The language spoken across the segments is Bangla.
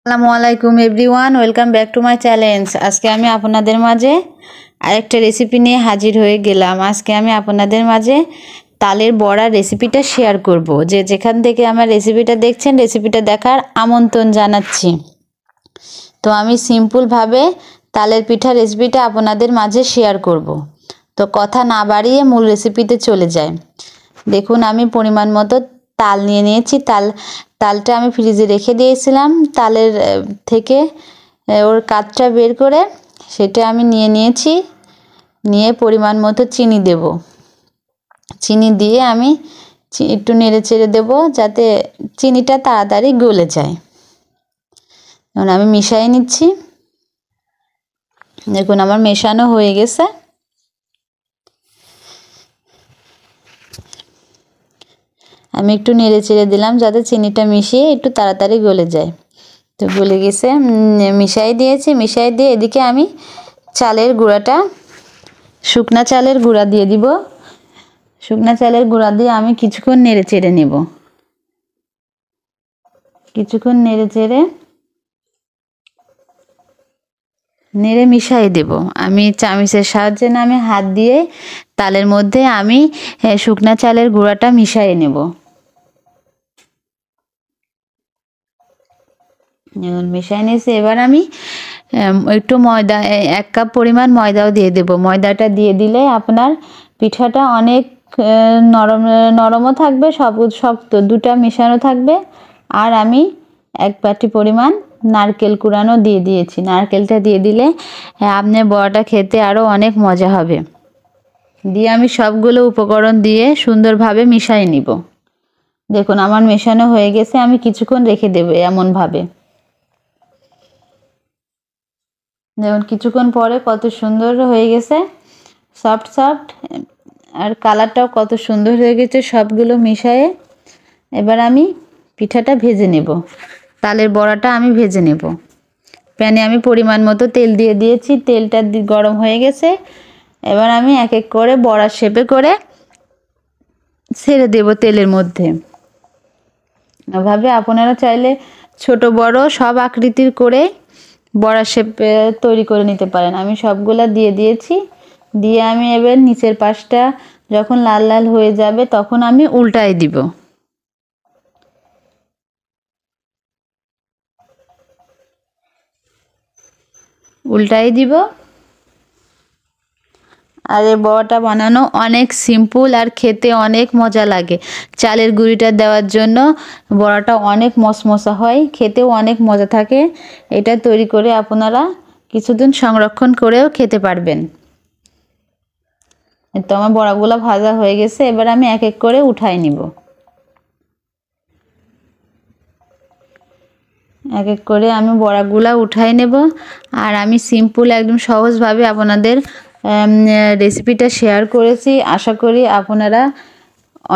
আসসালামু আলাইকুম everyone, welcome back to my challenge. আজকে আমি আপনাদের মাঝে আরেকটা রেসিপি নিয়ে হাজির হয়ে গেলাম। আজকে আমি আপনাদের মাঝে তালের বড়া রেসিপিটা শেয়ার করব। যেখান থেকে আমার রেসিপিটা দেখছেন, রেসিপিটা দেখার আমন্ত্রণ জানাচ্ছি। তো আমি সিম্পলভাবে তালের পিঠা রেসিপিটা আপনাদের মাঝে শেয়ার করব। তো কথা না বাড়িয়ে মূল রেসিপিতে চলে যাই। দেখুন, আমি পরিমাণ মতো তাল নিয়ে নিয়েছি। তালটা আমি ফ্রিজে রেখে দিয়েছিলাম। তালের থেকে ওর কাঠটা বের করে সেটা আমি নিয়েছি। নিয়ে পরিমাণ মতো চিনি দেব। চিনি দিয়ে আমি একটু নেড়ে চেড়ে দেবো যাতে চিনিটা তাড়াতাড়ি গলে যায়। এখন আমি মিশিয়ে নিচ্ছি। দেখুন, আমার মেশানো হয়ে গেছে। আমি একটু নেড়ে চেড়ে দিলাম যাতে চিনিটা মিশিয়ে একটু তাড়াতাড়ি গলে যায়। তো গলে গেছে, মিশিয়ে দিয়েছি। মিশিয়ে দিয়ে এদিকে আমি চালের গুঁড়াটা, শুকনা চালের গুঁড়া দিয়ে দিব। শুকনা চালের গুঁড়া দিয়ে আমি কিছুক্ষণ নেড়ে চেড়ে নেব। কিছুক্ষণ নেড়ে চেড়ে মিশিয়ে দেব। আমি চামচের সাহায্যে না, আমি হাত দিয়ে তালের মধ্যে আমি শুকনা চালের গুঁড়াটা মিশিয়ে নেব। মিশিয়ে নিয়েছি। এবার আমি একটু ময়দা, 1 কাপ পরিমাণ ময়দাও দিয়ে দেব। ময়দাটা দিয়ে দিলে আপনার পিঠাটা অনেক নরমও থাকবে, শক্ত দুটা মেশানো থাকবে। আর আমি 1 বাটি পরিমাণ নারকেল কুড়ানো দিয়ে দিয়েছি। নারকেলটা দিয়ে দিলে আপনার বড়াটা খেতে আরও অনেক মজা হবে। দিয়ে আমি সবগুলো উপকরণ দিয়ে সুন্দরভাবে মিশিয়ে নিব। দেখুন, আমার মেশানো হয়ে গেছে। আমি কিছুক্ষণ রেখে দেব এমনভাবে। যেমন কিছুক্ষণ পরে কত সুন্দর হয়ে গেছে, সফট আর কালারটাও কত সুন্দর হয়ে গেছে সবগুলো মিশিয়ে। এবার আমি পিঠাটা ভেজে নেব। তালের বড়াটা আমি ভেজে নেব। প্যানে আমি পরিমাণ মতো তেল দিয়ে দিয়েছি। তেলটা গরম হয়ে গেছে। এবার আমি এক এক করে বড়ার শেপে করে ছেড়ে দেব তেলের মধ্যে। এভাবে আপনারা চাইলে ছোট বড় সব আকৃতির করে বড়া শেপ তৈরি করে নিতে পারেন। আমি সবগুলা দিয়ে দিয়েছি। দিয়ে আমি এবার নিচের পাশটা যখন লাল লাল হয়ে যাবে তখন আমি উল্টাই দিব। উল্টাই দিব। আর এই বড়াটা বানানো অনেক সিম্পল আর খেতে অনেক মজা লাগে। চালের গুঁড়িটা দেওয়ার জন্য বড়াটা অনেক মশমশা হয়, খেতেও অনেক মজা থাকে। এটা তৈরি করে আপনারা কিছুদিন সংরক্ষণ করেও খেতে পারবেন। তো আমার বড়াগুলো ভাজা হয়ে গেছে। এবার আমি এক এক করে উঠাই নিব। এক এক করে আমি বড়াগুলা উঠাই নেব। আর আমি সিম্পল একদম সহজভাবে আপনাদের রেসিপিটা শেয়ার করেছি। আশা করি আপনারা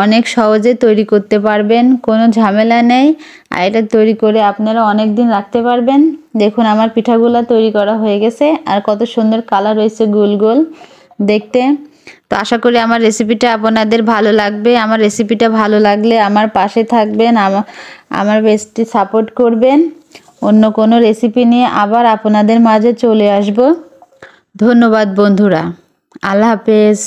অনেক সহজে তৈরি করতে পারবেন, কোনো ঝামেলা নেই। আর এটা তৈরি করে আপনারা অনেক দিন রাখতে পারবেন। দেখুন, আমার পিঠাগুলো তৈরি করা হয়ে গেছে। আর কত সুন্দর কালার হয়েছে, গোল গোল দেখতে। তো আশা করি আমার রেসিপিটা আপনাদের ভালো লাগবে। আমার রেসিপিটা ভালো লাগলে আমার পাশে থাকবেন, আমার বেস্টে সাপোর্ট করবেন। অন্য কোনো রেসিপি নিয়ে আবার আপনাদের মাঝে চলে আসব। ধন্যবাদ বন্ধুরা। আল্লাহ হাফেজ।